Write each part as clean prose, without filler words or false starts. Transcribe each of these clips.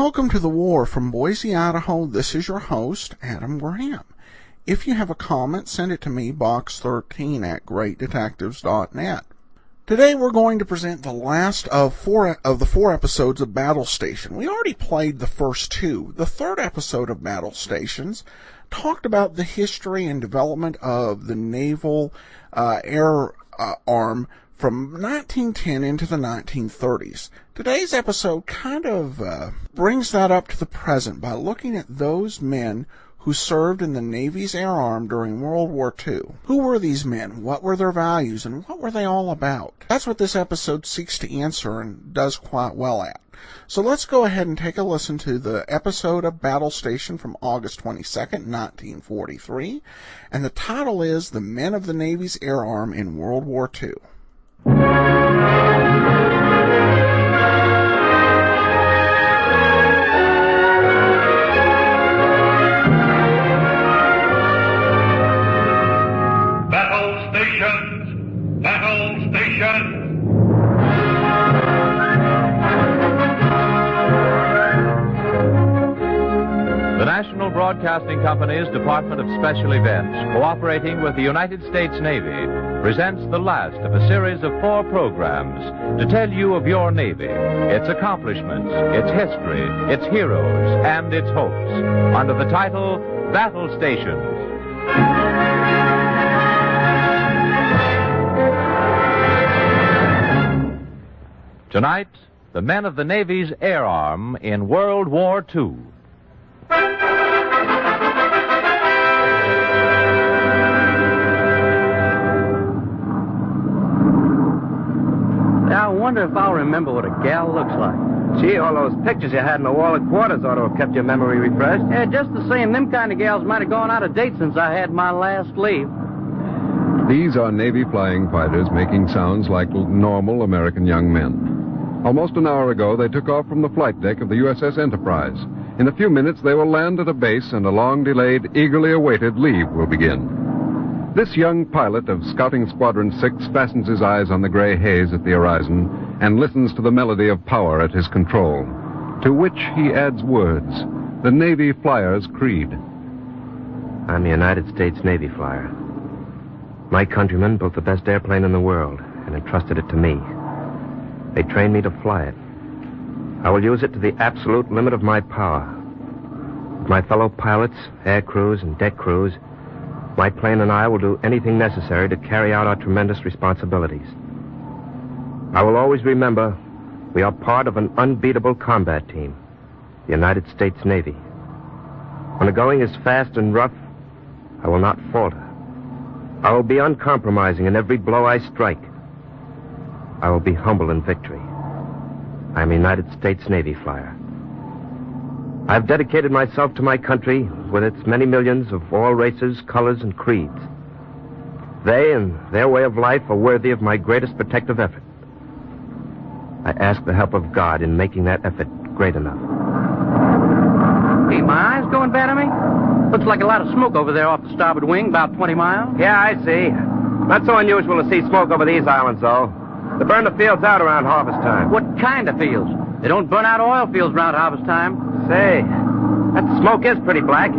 Welcome to the War from Boise, Idaho. This is your host, Adam Graham. If you have a comment, send it to me, box13 at greatdetectives.net. Today we're going to present the last of the four episodes of Battle Station. We already played the first two. The third episode of Battle Stations talked about the history and development of the naval air arm from 1910 into the 1930s. Today's episode kind of brings that up to the present by looking at those men who served in the Navy's air arm during World War II. Who were these men? What were their values? And what were they all about? That's what this episode seeks to answer and does quite well at. So let's go ahead and take a listen to the episode of Battle Station from August 22nd, 1943. And the title is The Men of the Navy's Air Arm in World War II. Battle stations! Battle stations! The National Broadcasting Company's Department of Special Events, cooperating with the United States Navy, presents the last of a series of 4 programs to tell you of your Navy, its accomplishments, its history, its heroes, and its hopes, under the title Battle Stations. Tonight, the men of the Navy's air arm in World War II. I wonder if I'll remember what a gal looks like. Gee, all those pictures you had in the wall at quarters ought to have kept your memory refreshed. Yeah, just the same, them kind of gals might have gone out of date since I had my last leave. These are Navy flying fighters making sounds like normal American young men. Almost an hour ago, they took off from the flight deck of the USS Enterprise. In a few minutes, they will land at a base, and a long-delayed, eagerly awaited leave will begin. This young pilot of Scouting Squadron 6 fastens his eyes on the gray haze at the horizon and listens to the melody of power at his control, to which he adds words, the Navy flyer's creed. I'm a United States Navy flyer. My countrymen built the best airplane in the world and entrusted it to me. They trained me to fly it. I will use it to the absolute limit of my power. With my fellow pilots, air crews, and deck crews, my plane and I will do anything necessary to carry out our tremendous responsibilities. I will always remember we are part of an unbeatable combat team, the United States Navy. When the going is fast and rough, I will not falter. I will be uncompromising in every blow I strike. I will be humble in victory. I am a United States Navy flyer. I've dedicated myself to my country with its many millions of all races, colors, and creeds. They and their way of life are worthy of my greatest protective effort. I ask the help of God in making that effort great enough. Hey, my eyes going bad on me? Looks like a lot of smoke over there off the starboard wing, about 20 miles. Yeah, I see. Not so unusual to see smoke over these islands, though. They burn the fields out around harvest time. What kind of fields? They don't burn out oil fields around harvest time. Say, that smoke is pretty black.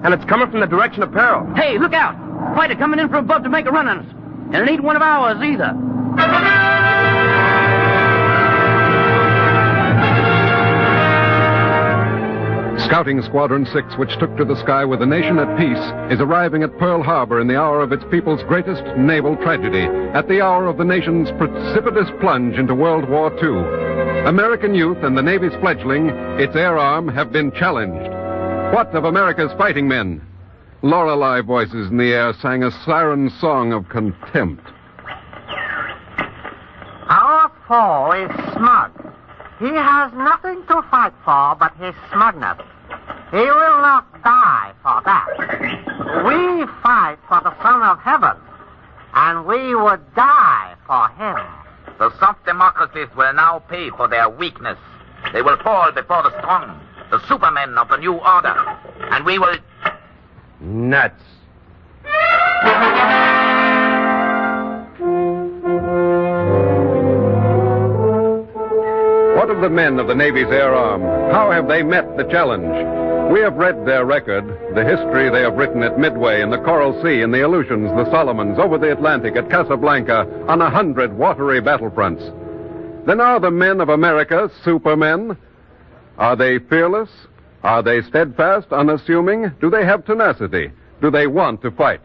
And it's coming from the direction of peril. Hey, look out! Fighter coming in from above to make a run on us. And it ain't one of ours either. Scouting Squadron 6, which took to the sky with the nation at peace, is arriving at Pearl Harbor in the hour of its people's greatest naval tragedy, at the hour of the nation's precipitous plunge into World War II. American youth and the Navy's fledgling, its air arm, have been challenged. What of America's fighting men? Lorelei voices in the air sang a siren song of contempt. Our foe is smug. He has nothing to fight for but his smugness. He will not die for that. We fight for the Son of Heaven, and we would die for him. The soft democracies will now pay for their weakness. They will fall before the strong, the supermen of the new order. And we will... Nuts. of the men of the Navy's air arm? How have they met the challenge? We have read their record, the history they have written at Midway, in the Coral Sea, in the Aleutians, the Solomons, over the Atlantic, at Casablanca, on 100 watery battlefronts. Then are the men of America supermen? Are they fearless? Are they steadfast, unassuming? Do they have tenacity? Do they want to fight?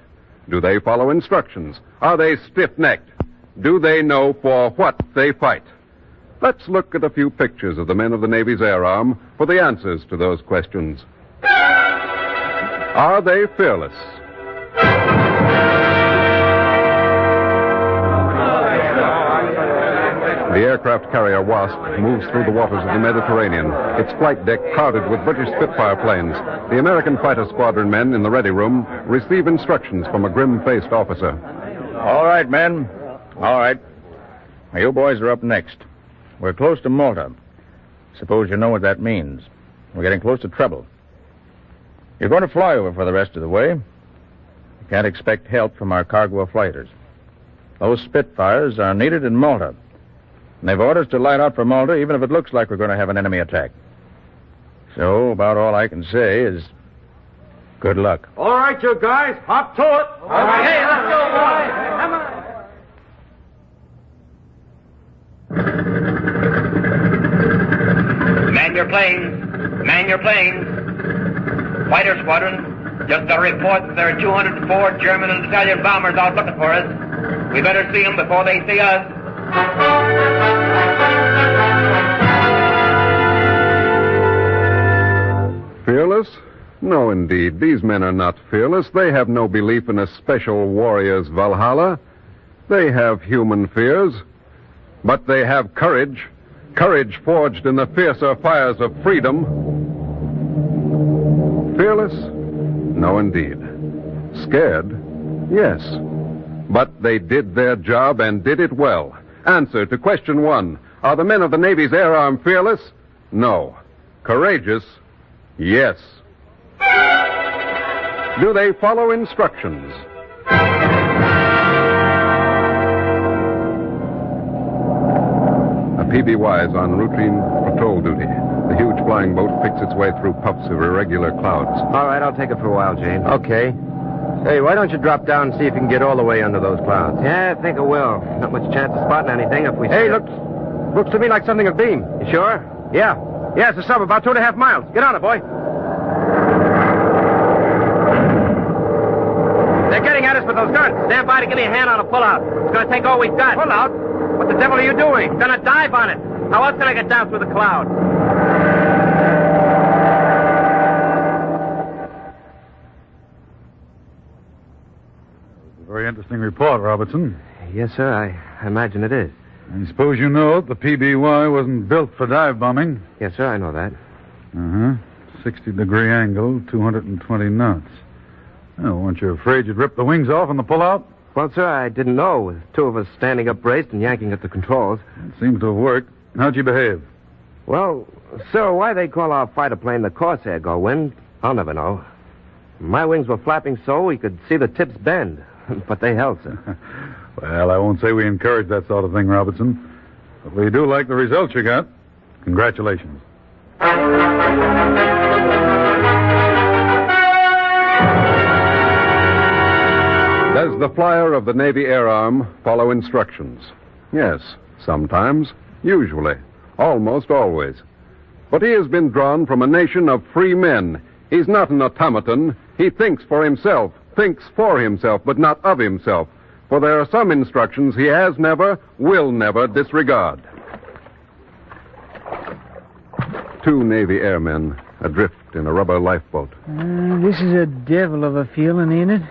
Do they follow instructions? Are they stiff-necked? Do they know for what they fight? Let's look at a few pictures of the men of the Navy's air arm for the answers to those questions. Are they fearless? The aircraft carrier Wasp moves through the waters of the Mediterranean, its flight deck crowded with British Spitfire planes. The American fighter squadron men in the ready room receive instructions from a grim-faced officer. All right, men. All right. Now, you boys are up next. We're close to Malta. Suppose you know what that means. We're getting close to trouble. You're going to fly over for the rest of the way. You can't expect help from our cargo of fighters. Those Spitfires are needed in Malta. And they've orders to light out for Malta even if it looks like we're going to have an enemy attack. So, about all I can say is good luck. All right, you guys, hop to it. All right. Hey, let's go, boys. Come on. Man your planes. Man your planes. Fighter squadron, just got a report that there are 204 German and Italian bombers out looking for us. We better see them before they see us. Fearless? No, indeed. These men are not fearless. They have no belief in a special warrior's Valhalla. They have human fears. But they have courage. Courage forged in the fiercer fires of freedom. Fearless? No, indeed. Scared? Yes. But they did their job and did it well. Answer to question 1. Are the men of the Navy's air arm fearless? No. Courageous? Yes. Do they follow instructions? A PBY is on routine patrol duty. The huge flying boat picks its way through puffs of irregular clouds. All right, I'll take it for a while, Jane. Okay. Hey, why don't you drop down and see if you can get all the way under those clouds? Yeah, I think I will. Not much chance of spotting anything if we... Hey, looks to me like something will beam. You sure? Yeah. Yeah, it's a sub, about 2.5 miles. Get on it, boy. They're getting at us with those guns. Stand by to give me a hand on a pull-out. It's going to take all we've got. Pull-out? What the devil are you doing? Going to dive on it. How else can I get down through the cloud? Very interesting report, Robertson. Yes, sir, I imagine it is. I suppose you know the PBY wasn't built for dive bombing. Yes, sir, I know that. 60-degree angle, 220 knots. Oh, weren't you afraid you'd rip the wings off on the pull-out? Well, sir, I didn't know. With 2 of us standing up braced and yanking at the controls. It seems to have worked. How'd you behave? Well, sir, why they call our fighter plane the Corsair Wind, I'll never know. My wings were flapping so we could see the tips bend. But they held, sir. Well, I won't say we encourage that sort of thing, Robertson. But we do like the results you got. Congratulations. Does the flyer of the Navy Air Arm follow instructions? Yes, sometimes, usually, almost always. But he has been drawn from a nation of free men. He's not an automaton. He thinks for himself, thinks for himself, but not of himself. For there are some instructions he has never, will never disregard. 2 Navy airmen adrift in a rubber lifeboat. This is a devil of a feeling, ain't it?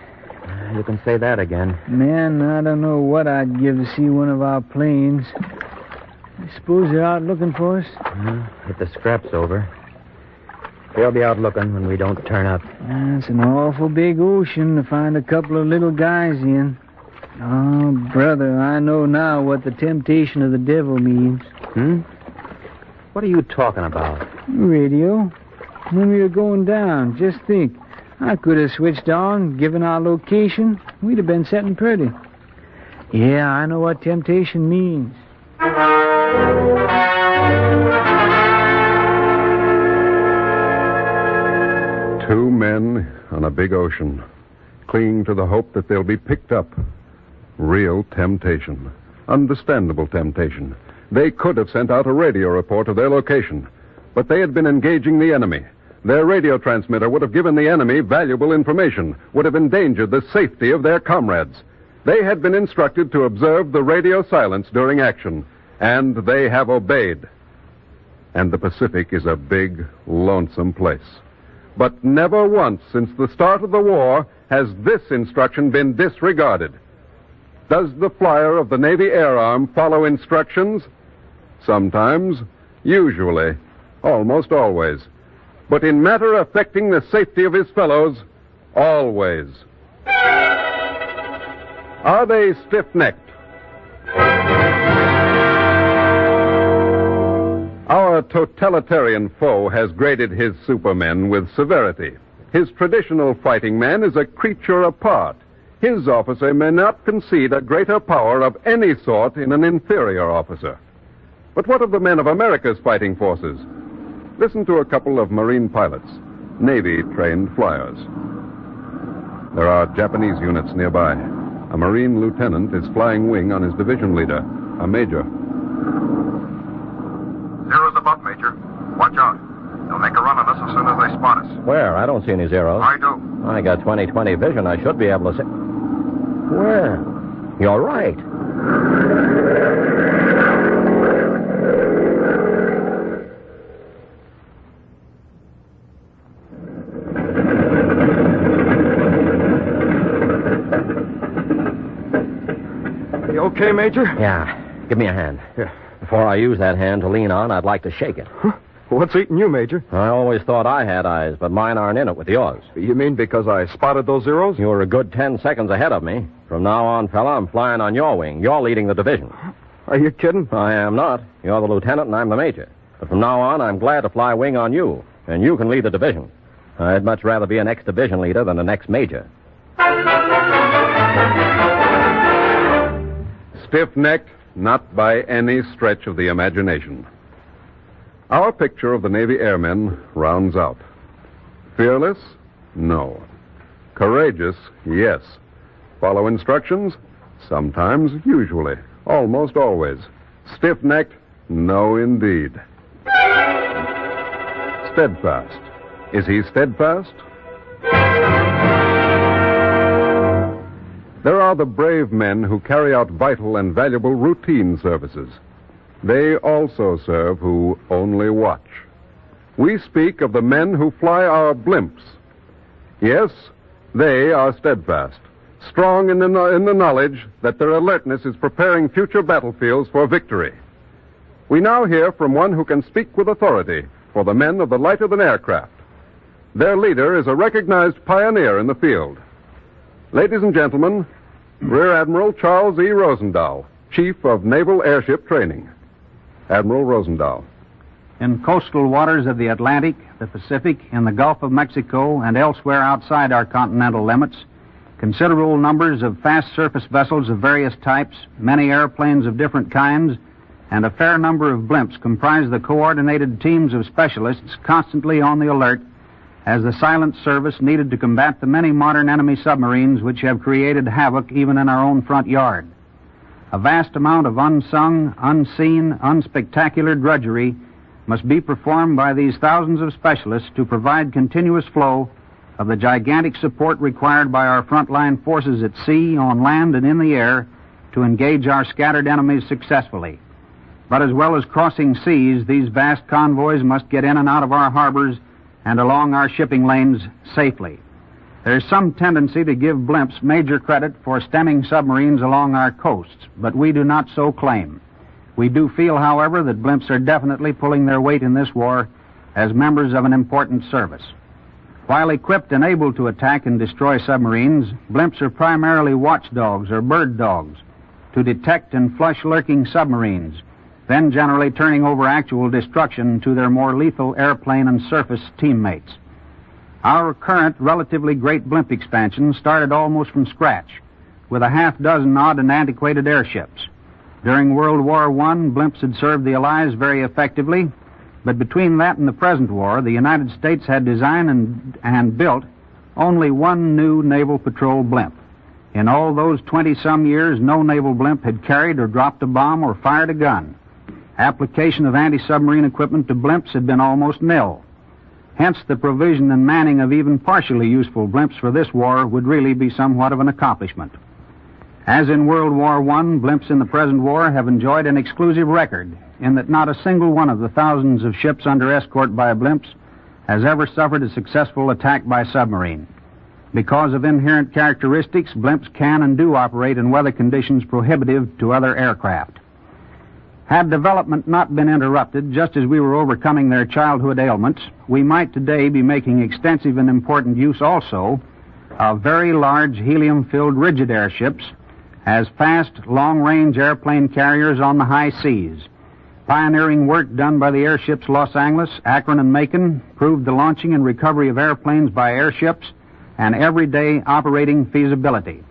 You can say that again. Man, I don't know what I'd give to see one of our planes. I suppose they're out looking for us? Get the scraps over. They'll be out looking when we don't turn up. It's an awful big ocean to find a couple of little guys in. Oh, brother, I know now what the temptation of the devil means. What are you talking about? Radio. When we were going down, just think. I could have switched on, given our location. We'd have been setting pretty. Yeah, I know what temptation means. Two men on a big ocean, clinging to the hope that they'll be picked up. Real temptation. Understandable temptation. They could have sent out a radio report of their location, but they had been engaging the enemy. Their radio transmitter would have given the enemy valuable information, would have endangered the safety of their comrades. They had been instructed to observe the radio silence during action, and they have obeyed. And the Pacific is a big, lonesome place. But never once since the start of the war has this instruction been disregarded. Does the flyer of the Navy Air Arm follow instructions? Sometimes, usually, almost always. But in matter affecting the safety of his fellows, always. Are they stiff-necked? Our totalitarian foe has graded his supermen with severity. His traditional fighting man is a creature apart. His officer may not concede a greater power of any sort in an inferior officer. But what of the men of America's fighting forces? Listen to a couple of Marine pilots, Navy-trained flyers. There are Japanese units nearby. A Marine lieutenant is flying wing on his division leader, a major. Zero's above, Major. Watch out. They'll make a run on us as soon as they spot us. Where? I don't see any zeros. I do. I got 20/20 vision. I should be able to see. Where? You're right. You okay, Major? Yeah. Give me a hand. Yeah. Before I use that hand to lean on, I'd like to shake it. Huh? What's eating you, Major? I always thought I had eyes, but mine aren't in it with yours. You mean because I spotted those zeros? You were a good 10 seconds ahead of me. From now on, fella, I'm flying on your wing. You're leading the division. Are you kidding? I am not. You're the lieutenant and I'm the major. But from now on, I'm glad to fly wing on you, and you can lead the division. I'd much rather be an ex-division leader than an ex-major. Stiff-necked, not by any stretch of the imagination. Our picture of the Navy airmen rounds out. Fearless? No. Courageous? Yes. Follow instructions? Sometimes, usually, almost always. Stiff-necked? No, indeed. Steadfast. Is he steadfast? There are the brave men who carry out vital and valuable routine services. They also serve who only watch. We speak of the men who fly our blimps. Yes, they are steadfast, strong in the knowledge that their alertness is preparing future battlefields for victory. We now hear from one who can speak with authority for the men of the lighter-than aircraft. Their leader is a recognized pioneer in the field. Ladies and gentlemen, Rear Admiral Charles E. Rosendahl, Chief of Naval Airship Training. Admiral Rosendahl. In coastal waters of the Atlantic, the Pacific, in the Gulf of Mexico, and elsewhere outside our continental limits, considerable numbers of fast surface vessels of various types, many airplanes of different kinds, and a fair number of blimps comprise the coordinated teams of specialists constantly on the alert as the silent service needed to combat the many modern enemy submarines which have created havoc even in our own front yard. A vast amount of unsung, unseen, unspectacular drudgery must be performed by these thousands of specialists to provide continuous flow of the gigantic support required by our frontline forces at sea, on land, and in the air to engage our scattered enemies successfully. But as well as crossing seas, these vast convoys must get in and out of our harbors and along our shipping lanes safely. There's some tendency to give blimps major credit for stemming submarines along our coasts, but we do not so claim. We do feel, however, that blimps are definitely pulling their weight in this war as members of an important service. While equipped and able to attack and destroy submarines, blimps are primarily watchdogs or bird dogs to detect and flush lurking submarines, then generally turning over actual destruction to their more lethal airplane and surface teammates. Our current relatively great blimp expansion started almost from scratch, with a half-dozen odd and antiquated airships. During World War I, blimps had served the Allies very effectively, but between that and the present war, the United States had designed and built only one new naval patrol blimp. In all those 20-some years, no naval blimp had carried or dropped a bomb or fired a gun. Application of anti-submarine equipment to blimps had been almost nil. Hence, the provision and manning of even partially useful blimps for this war would really be somewhat of an accomplishment. As in World War I, blimps in the present war have enjoyed an exclusive record in that not a single one of the thousands of ships under escort by blimps has ever suffered a successful attack by submarine. Because of inherent characteristics, blimps can and do operate in weather conditions prohibitive to other aircraft. Had development not been interrupted just as we were overcoming their childhood ailments, we might today be making extensive and important use also of very large helium-filled rigid airships as fast, long-range airplane carriers on the high seas. Pioneering work done by the airships Los Angeles, Akron, and Macon proved the launching and recovery of airplanes by airships and everyday operating feasibility.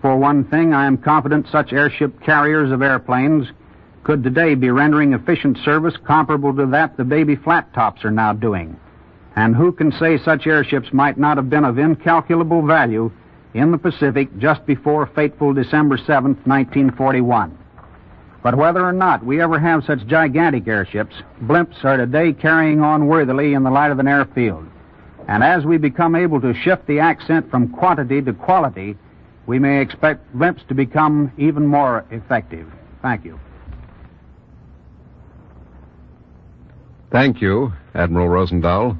For one thing, I am confident such airship carriers of airplanes could today be rendering efficient service comparable to that the baby flat tops are now doing. And who can say such airships might not have been of incalculable value in the Pacific just before fateful December 7th, 1941. But whether or not we ever have such gigantic airships, blimps are today carrying on worthily in the light of an airfield. And as we become able to shift the accent from quantity to quality, we may expect blimps to become even more effective. Thank you. Thank you, Admiral Rosendahl.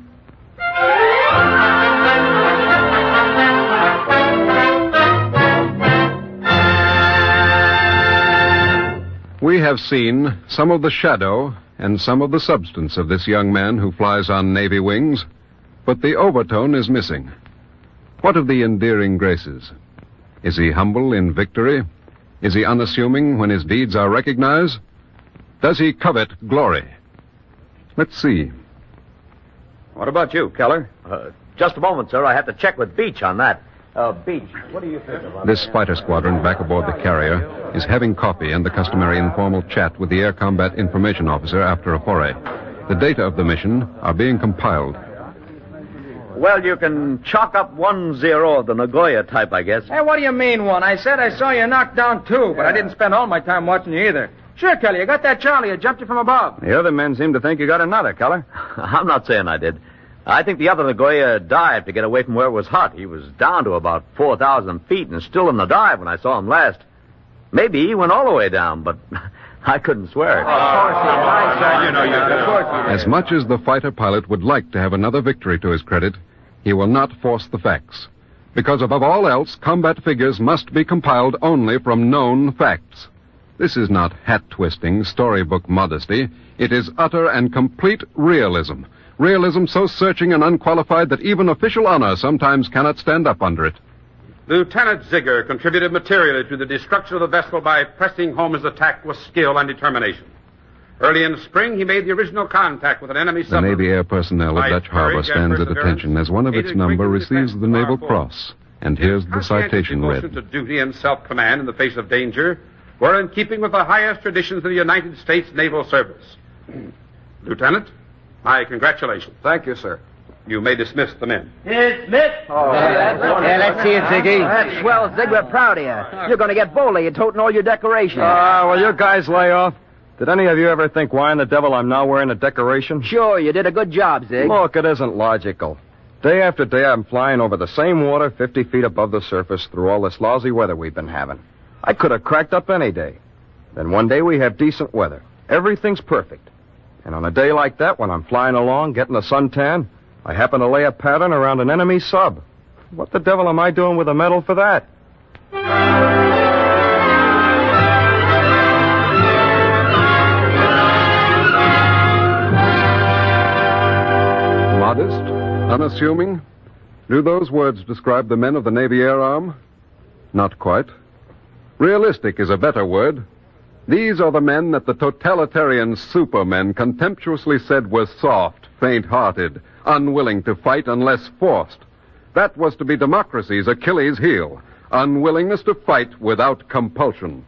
We have seen some of the shadow and some of the substance of this young man who flies on Navy wings, but the overtone is missing. What of the endearing graces? Is he humble in victory? Is he unassuming when his deeds are recognized? Does he covet glory? Let's see. What about you, Keller? Just a moment, sir. I have to check with Beach on that. Beach, what do you think about This fighter squadron back aboard the carrier is having coffee and the customary informal chat with the Air Combat Information Officer after a foray. The data of the mission are being compiled. Well, you can chalk up 1-0 of the Nagoya type, I guess. Hey, what do you mean, one? I said I saw you knock down two, but I didn't spend all my time watching you either. Sure, Kelly, you got that Charlie. I jumped you from above. The other men seem to think you got another, Keller. I'm not saying I did. I think the other Nagoya dived to get away from where it was hot. He was down to about 4,000 feet and still in the dive when I saw him last. Maybe he went all the way down, but I couldn't swear it. As much as the fighter pilot would like to have another victory to his credit, he will not force the facts. Because above all else, combat figures must be compiled only from known facts. This is not hat-twisting, storybook modesty. It is utter and complete realism. Realism so searching and unqualified that even official honor sometimes cannot stand up under it. Lieutenant Ziegler contributed materially to the destruction of the vessel by pressing home his attack with skill and determination. Early in the spring, he made the original contact with an enemy The submarine. Navy air personnel at Dutch Harbor stands at attention as one of its number receives the Naval Cross. And here's the citation Devotion read. to duty and self-command in the face of danger were in keeping with the highest traditions of the United States Naval Service. Lieutenant, my congratulations. Thank you, sir. You may dismiss the men. Dismiss. Yeah, let's see it, Ziggy. That's swell, Zig. We're proud of you. You're going to get bully. You're toting all your decorations. Will you guys lay off? Did any of you ever think, why in the devil I'm now wearing a decoration? Sure, you did a good job, Zig. Look, it isn't logical. Day after day, I'm flying over the same water 50 feet above the surface through all this lousy weather we've been having. I could have cracked up any day. Then one day we have decent weather. Everything's perfect. And on a day like that, when I'm flying along, getting a suntan, I happen to lay a pattern around an enemy sub. What the devil am I doing with a medal for that? Modest? Unassuming? Do those words describe the men of the Navy Air Arm? Not quite. Realistic is a better word. These are the men that the totalitarian supermen contemptuously said were soft, faint-hearted, unwilling to fight unless forced. That was to be democracy's Achilles heel, unwillingness to fight without compulsion.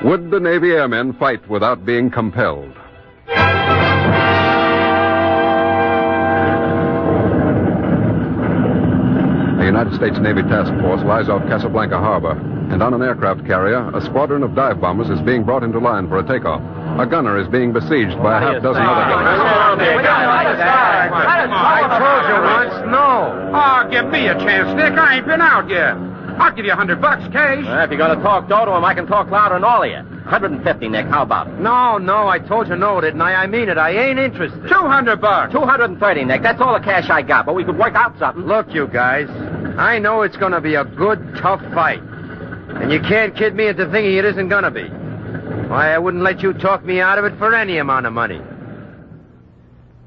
Would the Navy airmen fight without being compelled? The United States Navy Task Force lies off Casablanca Harbor, and on an aircraft carrier, a squadron of dive bombers is being brought into line for a takeoff. A gunner is being besieged by a half-dozen other gunners. I told you once, no. Oh, give me a chance, Nick. I ain't been out yet. I'll give you $100 cash. If you're going to talk dough to him, I can talk louder than all of you. 150, Nick. How about it? No, I told you no, didn't I? I mean it. I ain't interested. $200. 230, Nick. That's all the cash I got, but we could work out something. Look, you guys, I know it's going to be a good, tough fight. And you can't kid me into thinking it isn't going to be. Why, I wouldn't let you talk me out of it for any amount of money.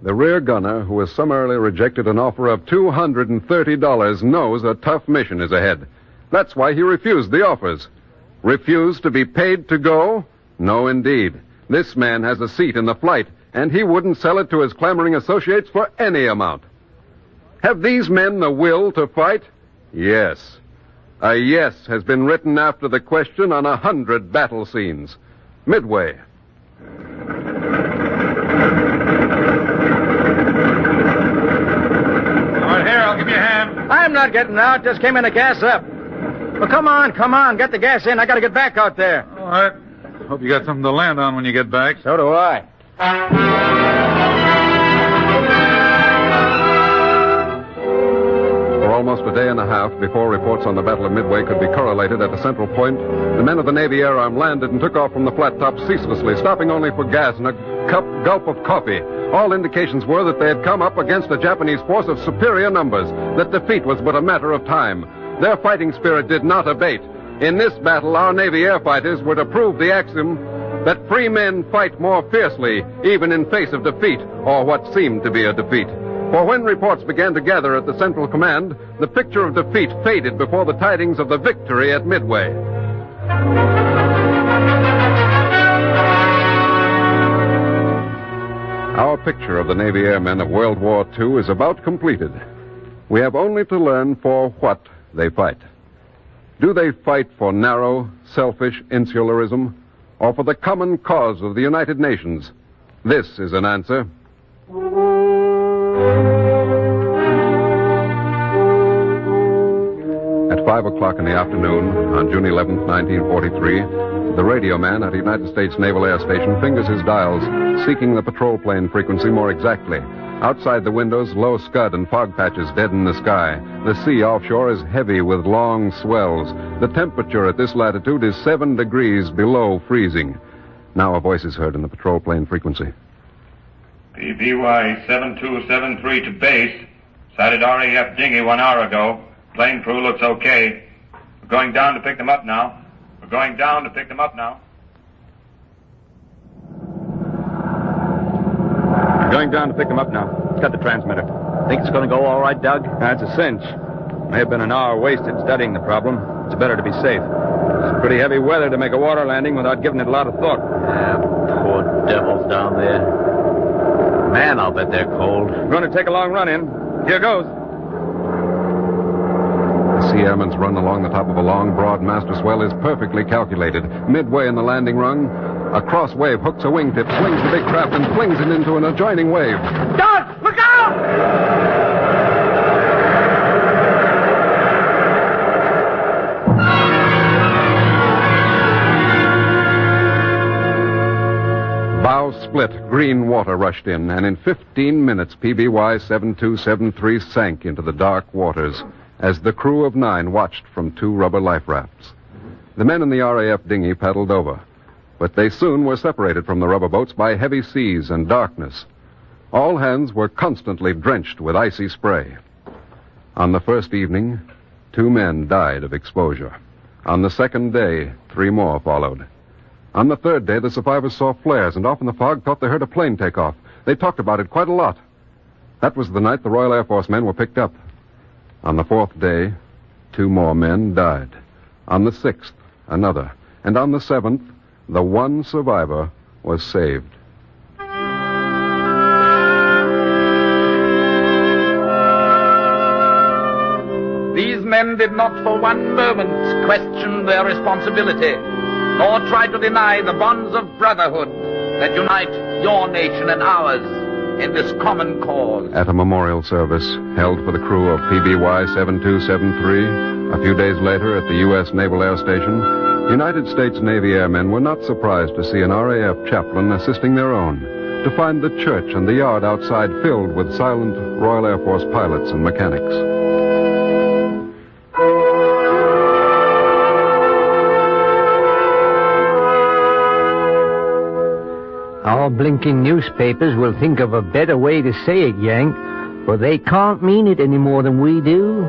The rear gunner, who has summarily rejected an offer of $230, knows a tough mission is ahead. That's why he refused the offers. Refused to be paid to go? No, indeed. This man has a seat in the flight, and he wouldn't sell it to his clamoring associates for any amount. Have these men the will to fight? Yes. A yes has been written after the question on 100 battle scenes. Midway. Right here, I'll give you a hand. I'm not getting out. Just came in to gas up. Well, come on. Get the gas in. I got to get back out there. All right. Hope you got something to land on when you get back. So do I. For almost a day and a half before reports on the Battle of Midway could be correlated at a central point, the men of the Navy Air Arm landed and took off from the flat top ceaselessly, stopping only for gas and a gulp of coffee. All indications were that they had come up against a Japanese force of superior numbers, that defeat was but a matter of time. Their fighting spirit did not abate. In this battle, our Navy air fighters were to prove the axiom that free men fight more fiercely, even in face of defeat, or what seemed to be a defeat. For when reports began to gather at the Central Command, the picture of defeat faded before the tidings of the victory at Midway. Our picture of the Navy airmen of World War II is about completed. We have only to learn for what they fight. Do they fight for narrow, selfish insularism, or for the common cause of the United Nations? This is an answer. At 5 o'clock in the afternoon, on June 11th, 1943, the radio man at a United States Naval Air Station fingers his dials, seeking the patrol plane frequency more exactly. Outside the windows, low scud and fog patches deaden the sky. The sea offshore is heavy with long swells. The temperature at this latitude is 7 degrees below freezing. Now a voice is heard in the patrol plane frequency. PBY 7273 to base. Sighted RAF dinghy 1 hour ago. Plane crew looks okay. We're going down to pick them up now. Going down to pick them up now. Cut the transmitter. Think it's going to go all right, Doug? That's a cinch. May have been an hour wasted studying the problem. It's better to be safe. It's pretty heavy weather to make a water landing without giving it a lot of thought. Yeah, poor devils down there. Man, I'll bet they're cold. Going to take a long run in. Here goes. The sea airman's run along the top of a long, broad master swell is perfectly calculated. Midway in the landing rung, a cross wave hooks a wingtip, swings the big craft, and flings it into an adjoining wave. Doug, look out! Bow split, green water rushed in, and in 15 minutes, PBY 7273 sank into the dark waters as the crew of 9 watched from 2 rubber life rafts. The men in the RAF dinghy paddled over, but they soon were separated from the rubber boats by heavy seas and darkness. All hands were constantly drenched with icy spray. On the first evening, 2 men died of exposure. On the second day, 3 more followed. On the third day, the survivors saw flares and off in the fog thought they heard a plane take off. They talked about it quite a lot. That was the night the Royal Air Force men were picked up. On the 4th day, 2 more men died. On the 6th, another. And on the 7th, the one survivor was saved. These men did not for one moment question their responsibility. nor try to deny the bonds of brotherhood that unite your nation and ours in this common cause. At a memorial service held for the crew of PBY 7273, a few days later at the U.S. Naval Air Station, United States Navy airmen were not surprised to see an RAF chaplain assisting their own, to find the church and the yard outside filled with silent Royal Air Force pilots and mechanics. Our blinking newspapers will think of a better way to say it, Yank, but they can't mean it any more than we do.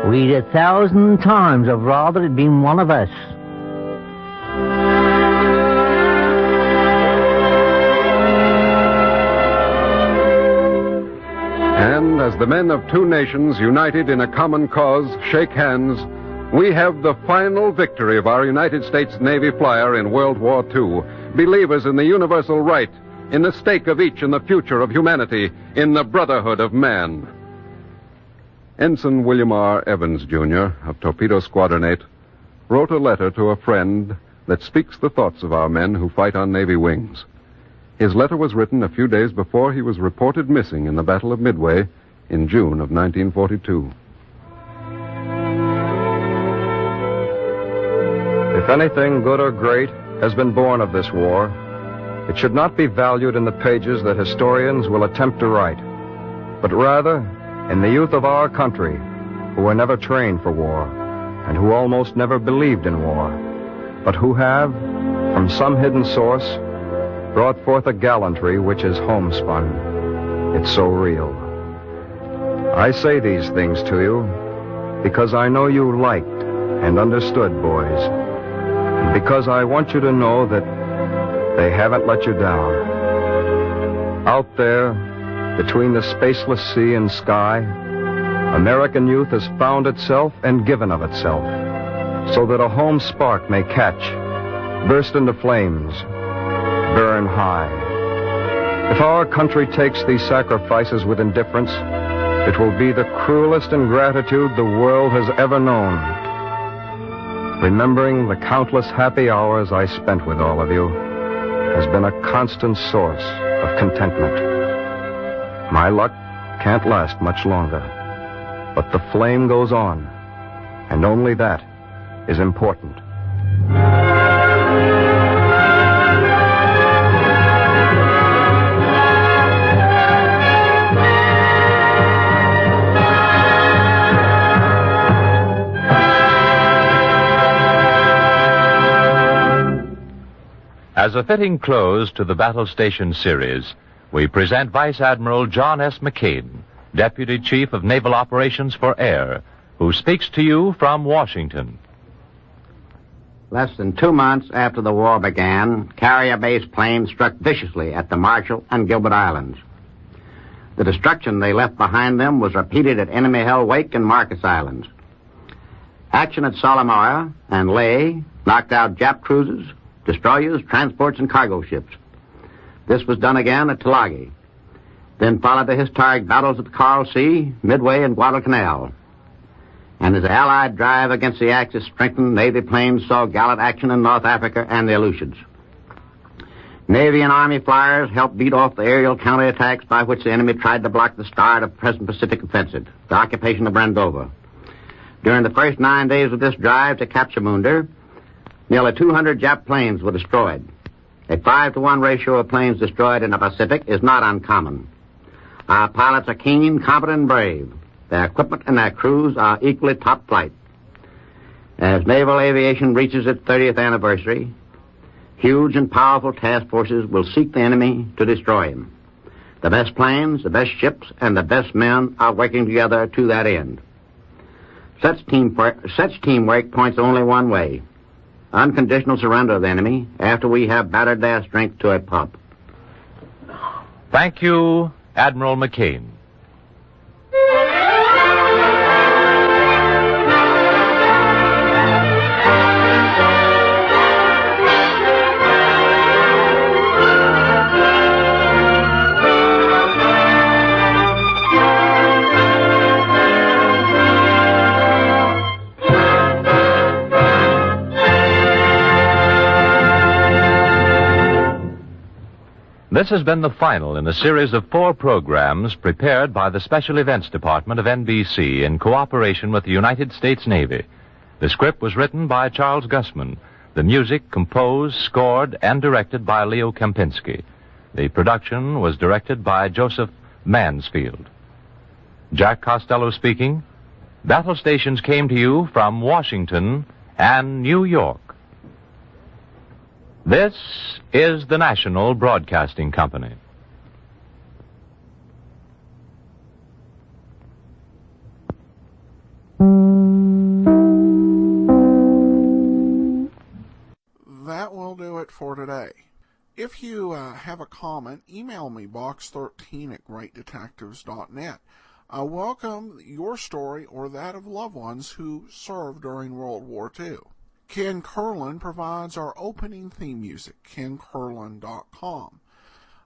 We'd 1,000 times have rather it been one of us. And as the men of two nations united in a common cause shake hands, we have the final victory of our United States Navy flyer in World War II. Believers in the universal right, in the stake of each in the future of humanity, in the brotherhood of man. Ensign William R. Evans, Jr., of Torpedo Squadron 8, wrote a letter to a friend that speaks the thoughts of our men who fight on Navy wings. His letter was written a few days before he was reported missing in the Battle of Midway in June of 1942. If anything good or great has been born of this war, it should not be valued in the pages that historians will attempt to write, but rather in the youth of our country who were never trained for war and who almost never believed in war, but who have, from some hidden source, brought forth a gallantry which is homespun. It's so real. I say these things to you because I know you liked and understood boys, and because I want you to know that they haven't let you down. Out there, between the spaceless sea and sky, American youth has found itself and given of itself, so that a home spark may catch, burst into flames, burn high. If our country takes these sacrifices with indifference, it will be the cruelest ingratitude the world has ever known. Remembering the countless happy hours I spent with all of you has been a constant source of contentment. My luck can't last much longer, but the flame goes on, and only that is important. As a fitting close to the Battle Station series, we present Vice Admiral John S. McCain, Deputy Chief of Naval Operations for Air, who speaks to you from Washington. Less than 2 months after the war began, carrier-based planes struck viciously at the Marshall and Gilbert Islands. The destruction they left behind them was repeated at Enemy Hell Wake and Marcus Islands. Action at Solomora and Leh knocked out Jap cruisers, destroyers, transports, and cargo ships. This was done again at Tulagi. Then followed the historic battles at the Coral Sea, Midway, and Guadalcanal. And as the Allied drive against the Axis strengthened, Navy planes saw gallant action in North Africa and the Aleutians. Navy and Army flyers helped beat off the aerial counterattacks by which the enemy tried to block the start of the present Pacific offensive, the occupation of Brandova. During the first 9 days of this drive to capture Munder, nearly 200 Jap planes were destroyed. A 5-to-1 ratio of planes destroyed in the Pacific is not uncommon. Our pilots are keen, competent, and brave. Their equipment and their crews are equally top flight. As naval aviation reaches its 30th anniversary, huge and powerful task forces will seek the enemy to destroy him. The best planes, the best ships, and the best men are working together to that end. Such teamwork points only one way: unconditional surrender of the enemy after we have battered their strength to a pulp. Thank you, Admiral McCain. This has been the final in a series of 4 programs prepared by the Special Events Department of NBC in cooperation with the United States Navy. The script was written by Charles Gussman. The music composed, scored, and directed by Leo Kempinski. The production was directed by Joseph Mansfield. Jack Costello speaking. Battle stations came to you from Washington and New York. This is the National Broadcasting Company. That will do it for today. If you have a comment, email me box13@greatdetectives.net. I welcome your story or that of loved ones who served during World War II. Ken Curlin provides our opening theme music, kencurlin.com.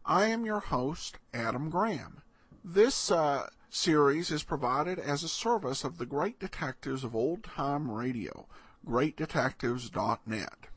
I am your host, Adam Graham. This series is provided as a service of the Great Detectives of Old Time Radio, greatdetectives.net.